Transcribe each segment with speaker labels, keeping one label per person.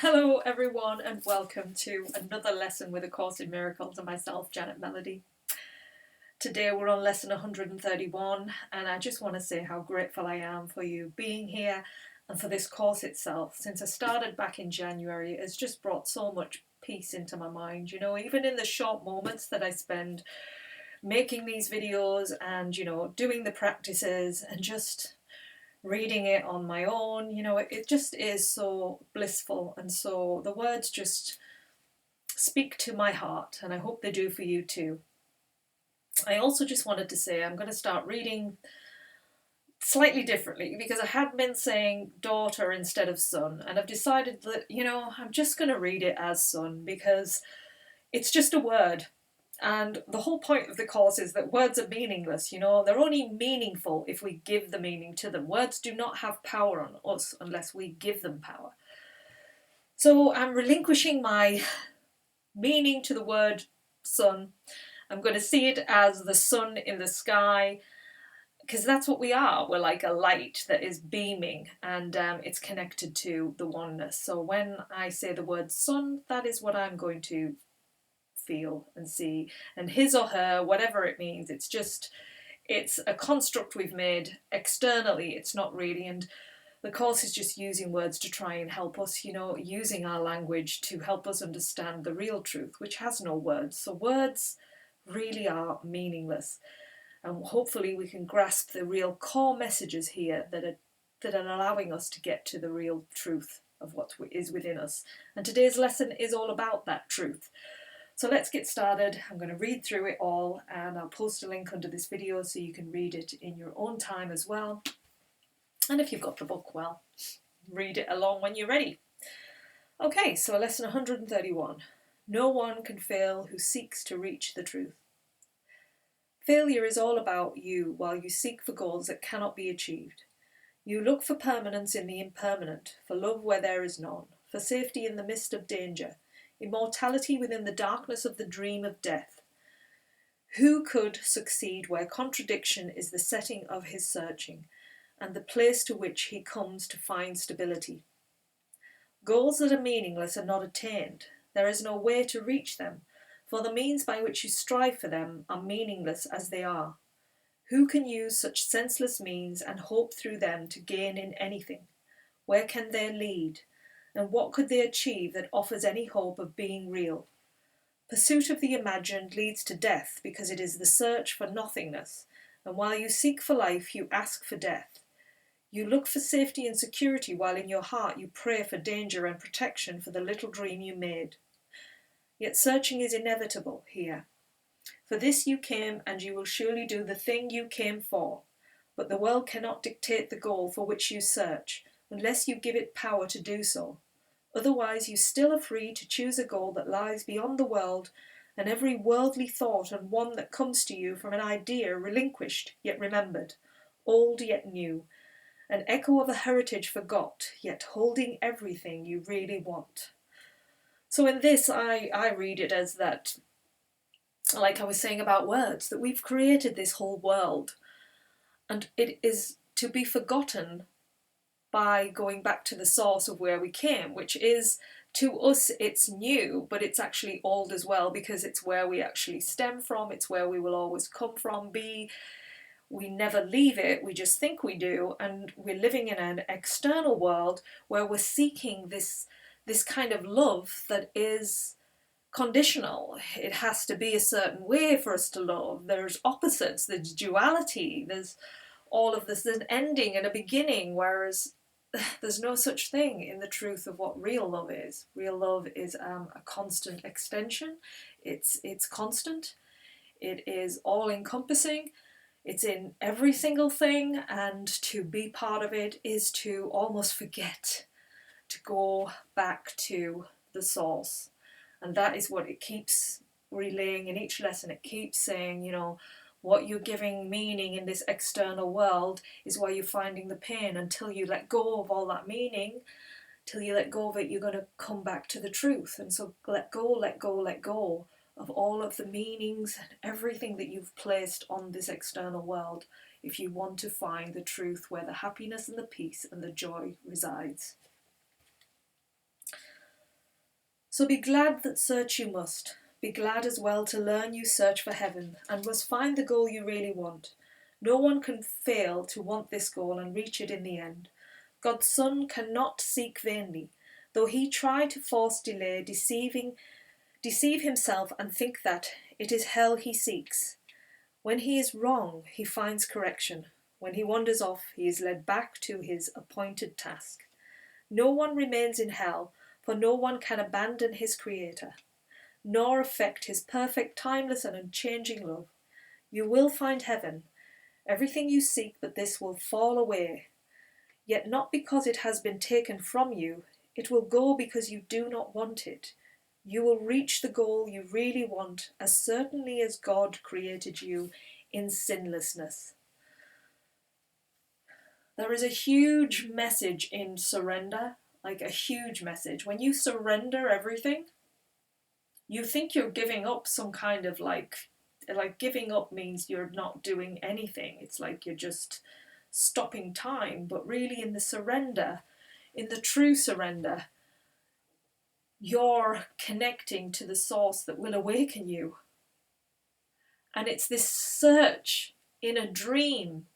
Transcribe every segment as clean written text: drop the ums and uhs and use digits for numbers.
Speaker 1: Hello everyone and welcome to another lesson with A Course in Miracles and myself, Janet Melody. Today we're on lesson 131 and I just want to say how grateful I am for you being here and for this course itself. Since I started back in January, it's just brought so much peace into my mind, even in the short moments that I spend making these videos and, doing the practices and just reading it on my own, it just is so blissful, and so the words just speak to my heart, and I hope they do for you too. I also just wanted to say I'm going to start reading slightly differently because I had been saying daughter instead of son, and I've decided that, I'm just going to read it as son because it's just a word. And the whole point of the course is that words are meaningless, they're only meaningful if we give the meaning to them. Words do not have power on us unless we give them power. So I'm relinquishing my meaning to the word sun. I'm going to see it as the sun in the sky, because that's what we are. We're like a light that is beaming, and it's connected to the oneness. So when I say the word sun, that is what I'm going to feel and see, and his or her, whatever it means, it's a construct we've made externally. It's not really, and the course is just using words to try and help us, using our language to help us understand the real truth, which has no words. So words really are meaningless, and hopefully we can grasp the real core messages here that are allowing us to get to the real truth of what is within us. And today's lesson is all about that truth. So let's get started. I'm going to read through it all, and I'll post a link under this video so you can read it in your own time as well. And if you've got the book, well, read it along when you're ready. Okay, so lesson 131. No one can fail who seeks to reach the truth. Failure is all about you while you seek for goals that cannot be achieved. You look for permanence in the impermanent, for love where there is none, for safety in the midst of danger, immortality within the darkness of the dream of death. Who could succeed where contradiction is the setting of his searching, and the place to which he comes to find stability? Goals that are meaningless are not attained. There is no way to reach them, for the means by which you strive for them are meaningless as they are. Who can use such senseless means and hope through them to gain in anything? Where can they lead? And what could they achieve that offers any hope of being real? Pursuit of the imagined leads to death because it is the search for nothingness, and while you seek for life, you ask for death. You look for safety and security while in your heart you pray for danger and protection for the little dream you made. Yet searching is inevitable here. For this you came, and you will surely do the thing you came for, but the world cannot dictate the goal for which you search, unless you give it power to do so. Otherwise you still are free to choose a goal that lies beyond the world and every worldly thought, and one that comes to you from an idea relinquished yet remembered, old yet new, an echo of a heritage forgot, yet holding everything you really want. So in this I read it as that, like I was saying about words, that we've created this whole world and it is to be forgotten by going back to the source of where we came, which is, to us it's new, but it's actually old as well, because it's where we actually stem from, it's where we will always come from. We never leave it, we just think we do, and we're living in an external world where we're seeking this kind of love that is conditional. It has to be a certain way for us to love. There's opposites, there's duality, there's all of this, there's an ending and a beginning, whereas there's no such thing in the truth of what real love is. Real love is a constant extension. It's constant. It is all-encompassing. It's in every single thing, and to be part of it is to almost forget, to go back to the source. And that is what it keeps relaying in each lesson. It keeps saying, what you're giving meaning in this external world is why you're finding the pain. Until you let go of all that meaning, till you let go of it, you're going to come back to the truth. And so let go, let go, let go of all of the meanings and everything that you've placed on this external world if you want to find the truth where the happiness and the peace and the joy resides. So be glad that search you must. Be glad as well to learn you search for heaven, and must find the goal you really want. No one can fail to want this goal and reach it in the end. God's Son cannot seek vainly, though he try to force delay, deceive himself and think that it is hell he seeks. When he is wrong, he finds correction. When he wanders off, he is led back to his appointed task. No one remains in hell, for no one can abandon his Creator, nor affect his perfect, timeless and unchanging love. You will find heaven. Everything you seek but this will fall away, yet not because it has been taken from you. It will go because you do not want it. You will reach the goal you really want as certainly as God created you in sinlessness. There is a huge message in surrender, like a huge message. When you surrender everything, you think you're giving up some kind of like giving up means you're not doing anything. It's like you're just stopping time. But really in the surrender, in the true surrender, you're connecting to the source that will awaken you. And it's this search in a dream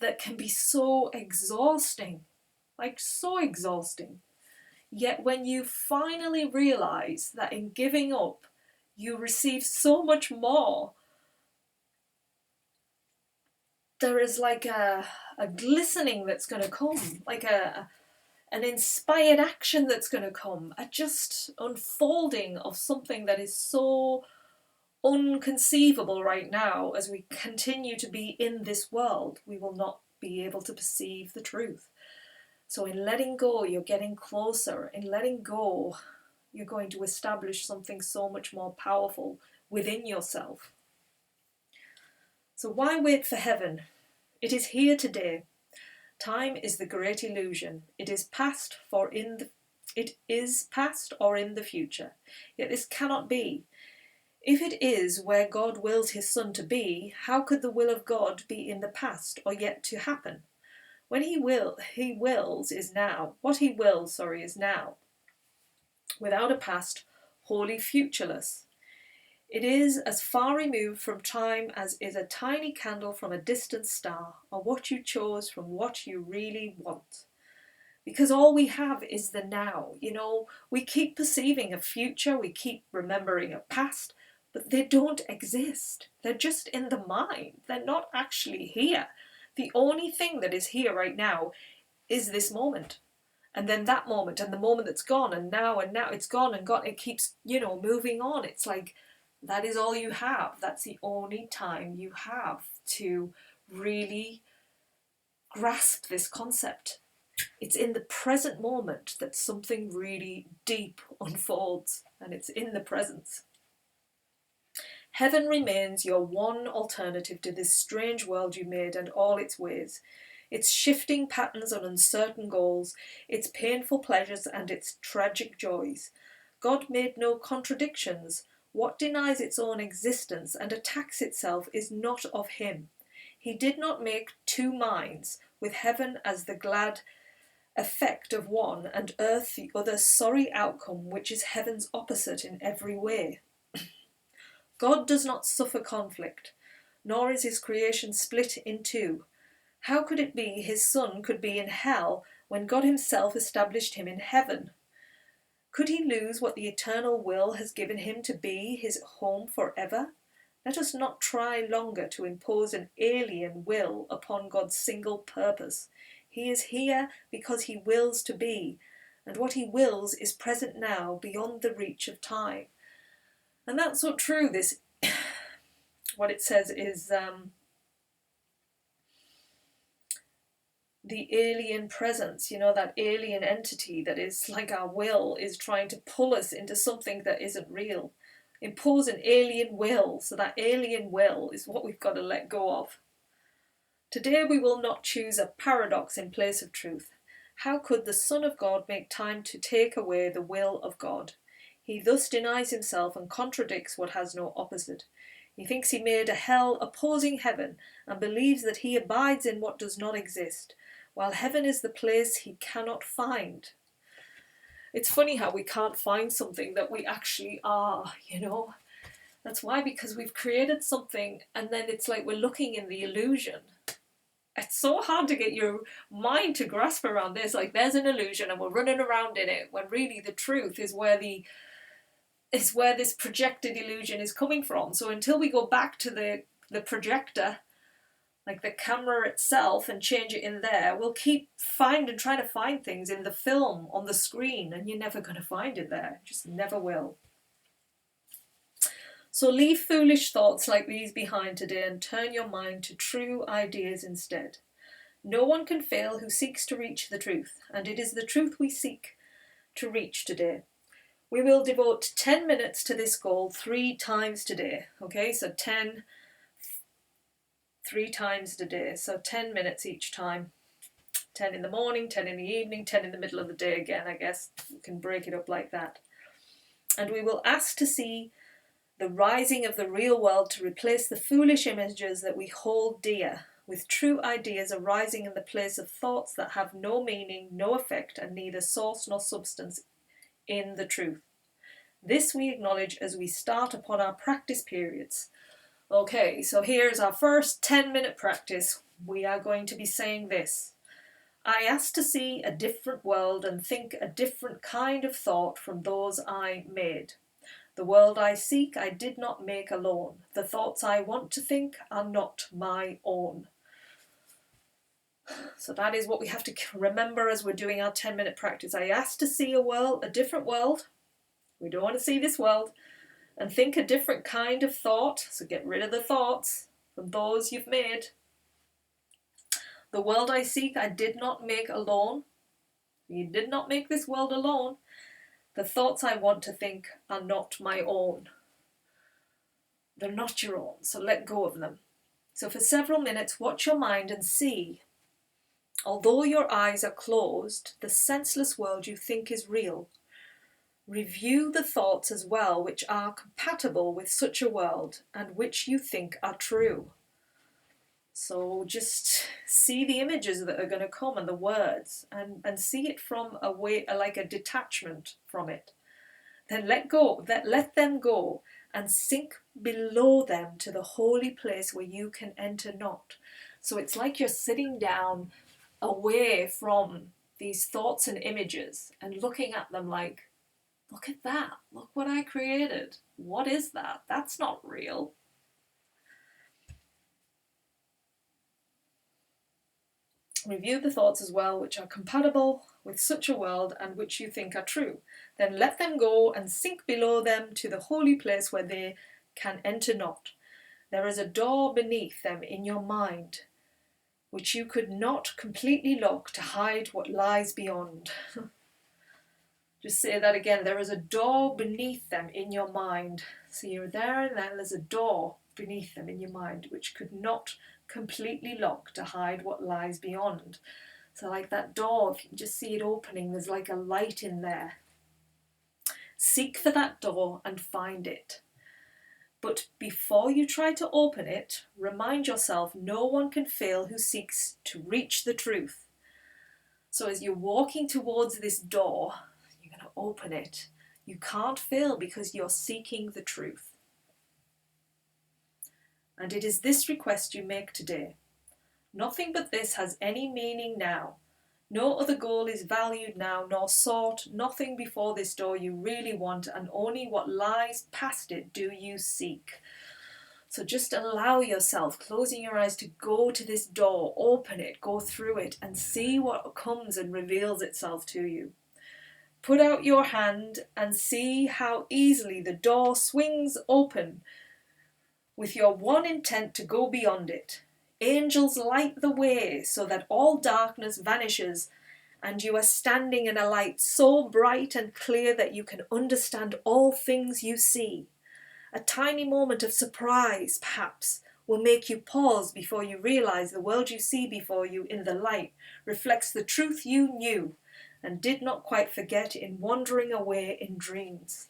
Speaker 1: that can be so exhausting, like so exhausting. Yet when you finally realize that in giving up, you receive so much more, there is like a glistening that's going to come, like an inspired action that's going to come, a just unfolding of something that is so unconceivable right now. As we continue to be in this world, we will not be able to perceive the truth. So in letting go, you're getting closer. In letting go, you're going to establish something so much more powerful within yourself. So why wait for heaven? It is here today. Time is the great illusion. It is past or in the future. Yet this cannot be. If it is where God wills his Son to be, how could the will of God be in the past or yet to happen? When he wills is now. What he wills, is now. Without a past, wholly futureless. It is as far removed from time as is a tiny candle from a distant star, or what you chose from what you really want. Because all we have is the now. We keep perceiving a future, we keep remembering a past, but they don't exist. They're just in the mind. They're not actually here. The only thing that is here right now is this moment. And then that moment, and the moment that's gone, and now it's gone and gone. It keeps, moving on. It's like, that is all you have. That's the only time you have to really grasp this concept. It's in the present moment that something really deep unfolds, and it's in the presence. Heaven remains your one alternative to this strange world you made and all its ways, its shifting patterns and uncertain goals, its painful pleasures and its tragic joys. God made no contradictions. What denies its own existence and attacks itself is not of him. He did not make two minds, with heaven as the glad effect of one and earth the other sorry outcome, which is heaven's opposite in every way. God does not suffer conflict, nor is his creation split in two. How could it be his Son could be in hell when God himself established him in heaven? Could he lose what the eternal will has given him to be his home forever? Let us not try longer to impose an alien will upon God's single purpose. He is here because he wills to be, and what he wills is present now, beyond the reach of time. And that's so true. This, what it says is the alien presence, that alien entity that is like our will is trying to pull us into something that isn't real. Impose an alien will, so that alien will is what we've got to let go of. Today we will not choose a paradox in place of truth. How could the Son of God make time to take away the will of God? He thus denies himself and contradicts what has no opposite. He thinks he made a hell opposing heaven and believes that he abides in what does not exist, while heaven is the place he cannot find. It's funny how we can't find something that we actually are, That's why, because we've created something and then it's like we're looking in the illusion. It's so hard to get your mind to grasp around this. Like, there's an illusion and we're running around in it, when really the truth is where this projected illusion is coming from. So until we go back to the projector, like the camera itself, and change it in there, we'll keep trying to find things in the film, on the screen, and you're never going to find it there. Just never will. So leave foolish thoughts like these behind today and turn your mind to true ideas instead. No one can fail who seeks to reach the truth, and it is the truth we seek to reach today. We will devote 10 minutes to this goal 3 times today. Okay, so 3 times a day, so 10 minutes each time. 10 in the morning, 10 in the evening, 10 in the middle of the day again, I guess. We can break it up like that. And we will ask to see the rising of the real world to replace the foolish images that we hold dear, with true ideas arising in the place of thoughts that have no meaning, no effect, and neither source nor substance in the truth. This we acknowledge as we start upon our practice periods. Okay, so here's our first 10-minute practice. We are going to be saying this. I ask to see a different world and think a different kind of thought from those I made. The world I seek I did not make alone. The thoughts I want to think are not my own. So that is what we have to remember as we're doing our 10-minute practice. I ask to see a different world. We don't want to see this world. And think a different kind of thought. So get rid of the thoughts from those you've made. The world I seek I did not make alone. You did not make this world alone. The thoughts I want to think are not my own. They're not your own, so let go of them. So for several minutes, watch your mind and see. Although your eyes are closed, the senseless world you think is real. Review the thoughts as well which are compatible with such a world and which you think are true. So just see the images that are going to come and the words, and see it from a way, like a detachment from it. Then let them go and sink below them to the holy place where you can enter not. So it's like you're sitting down away from these thoughts and images and looking at them like, look at that, look what I created. What is that? That's not real. Review the thoughts as well which are compatible with such a world and which you think are true. Then let them go and sink below them to the holy place where they can enter not. There is a door beneath them in your mind which you could not completely lock to hide what lies beyond. Just say that again. There is a door beneath them in your mind. So you're there and then there's a door beneath them in your mind which could not completely lock to hide what lies beyond. So like that door, if you can just see it opening, there's like a light in there. Seek for that door and find it. But before you try to open it, remind yourself no one can fail who seeks to reach the truth. So as you're walking towards this door, you're going to open it. You can't fail because you're seeking the truth. And it is this request you make today. Nothing but this has any meaning now. No other goal is valued now, nor sought. Nothing before this door you really want, and only what lies past it do you seek. So just allow yourself, closing your eyes, to go to this door, open it, go through it, and see what comes and reveals itself to you. Put out your hand and see how easily the door swings open with your one intent to go beyond it. Angels light the way so that all darkness vanishes, and you are standing in a light so bright and clear that you can understand all things you see. A tiny moment of surprise, perhaps, will make you pause before you realize the world you see before you in the light reflects the truth you knew and did not quite forget in wandering away in dreams.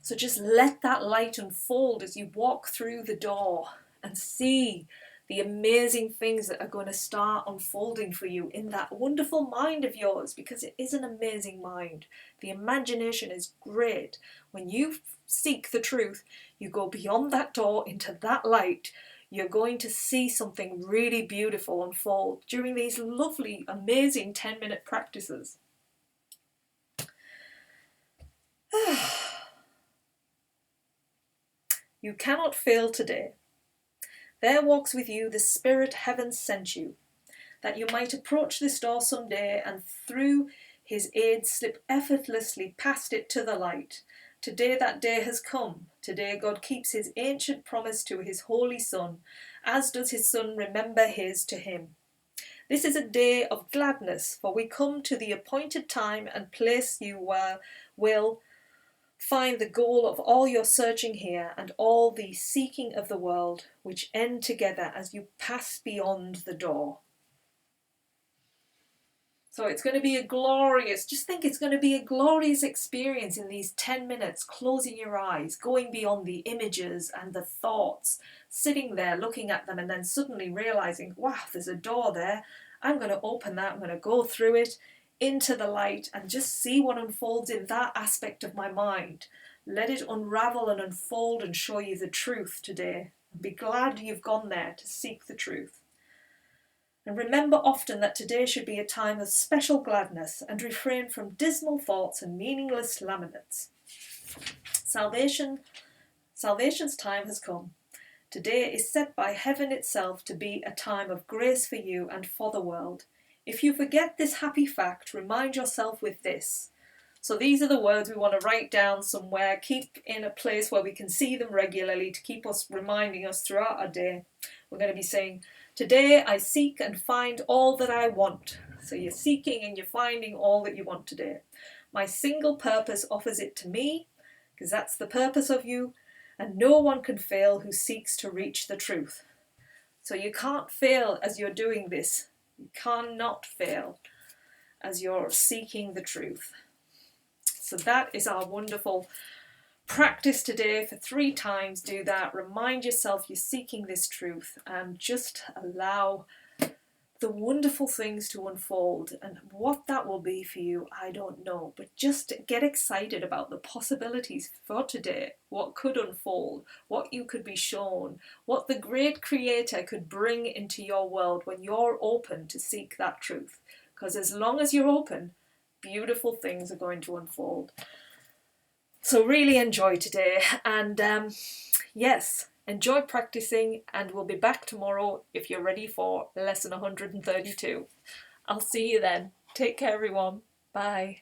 Speaker 1: So just let that light unfold as you walk through the door and see the amazing things that are going to start unfolding for you in that wonderful mind of yours, because it is an amazing mind. The imagination is great. When you seek the truth, you go beyond that door into that light. You're going to see something really beautiful unfold during these lovely, amazing 10-minute practices. You cannot fail today. There walks with you the spirit heaven sent you, that you might approach this door some day and through his aid slip effortlessly past it to the light. Today that day has come. Today God keeps his ancient promise to his holy Son, as does his Son remember his to him. This is a day of gladness, for we come to the appointed time and place you will find the goal of all your searching here and all the seeking of the world, which end together as you pass beyond the door. So it's going to be it's going to be a glorious experience in these 10 minutes, closing your eyes, going beyond the images and the thoughts, sitting there looking at them and then suddenly realizing, wow, there's a door there. I'm going to open that, I'm going to go through it into the light and just see what unfolds in that aspect of my mind. Let it unravel and unfold and show you the truth today. Be glad you've gone there to seek the truth. And remember often that today should be a time of special gladness, and refrain from dismal thoughts and meaningless laments. Salvation's time has come. Today is set by heaven itself to be a time of grace for you and for the world. If you forget this happy fact, remind yourself with this. So these are the words we want to write down somewhere, keep in a place where we can see them regularly to keep us reminding us throughout our day. We're going to be saying, today I seek and find all that I want. So you're seeking and you're finding all that you want today. My single purpose offers it to me, because that's the purpose of you, and no one can fail who seeks to reach the truth. So you can't fail as you're doing this. You cannot fail as you're seeking the truth. So that is our wonderful practice today. For 3 times do that. Remind yourself you're seeking this truth and just allow the wonderful things to unfold. And what that will be for you, I don't know. But just get excited about the possibilities for today. What could unfold, what you could be shown, what the great creator could bring into your world when you're open to seek that truth. Because as long as you're open, beautiful things are going to unfold. So really enjoy today, and yes, enjoy practicing, and we'll be back tomorrow if you're ready for lesson 132. I'll see you then. Take care everyone. Bye.